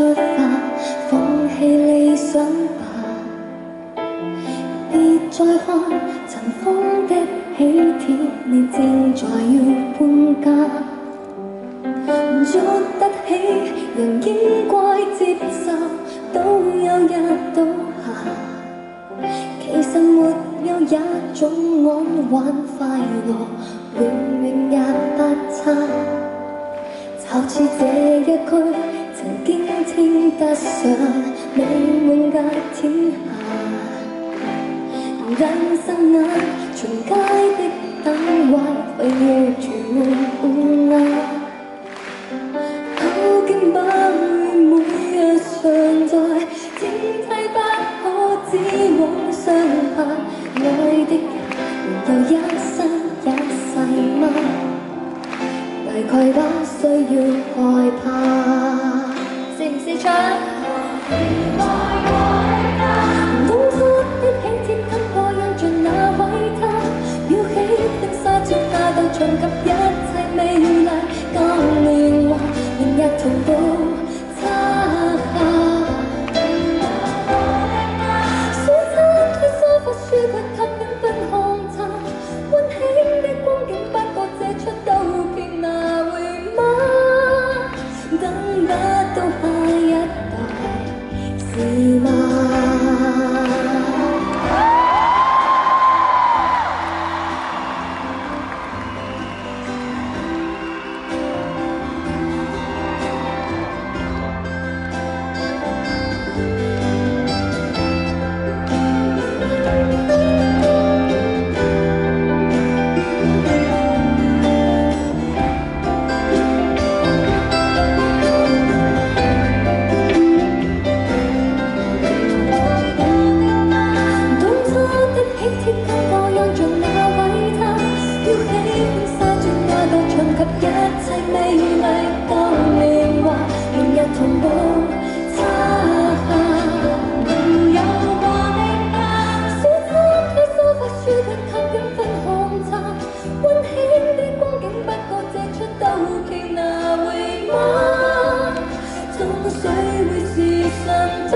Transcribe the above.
出發，放棄理想吧。別再看塵封的喜帖，你正在要搬家。捉得起，人應該接受，都有日倒下。其實沒有一種安穩快樂，永遠也不差。就似這一區曾經稱得上美滿嘅天下，人生眼從街的燈壞，廢業住滿烏鴉。究竟把會每日常在，整體不可只往上爬。愛的人沒有一生一世嗎？大概不需要害怕。試唔試唱？當初的喜帖感過印着那位他，裱起婚紗照下到重及一切美麗，今年華明日同步擦下。小餐推梳化書櫃吸引分看茶，溫馨的光景不過這出道片哪會嗎？等不到下一代是嗎？總水會是神都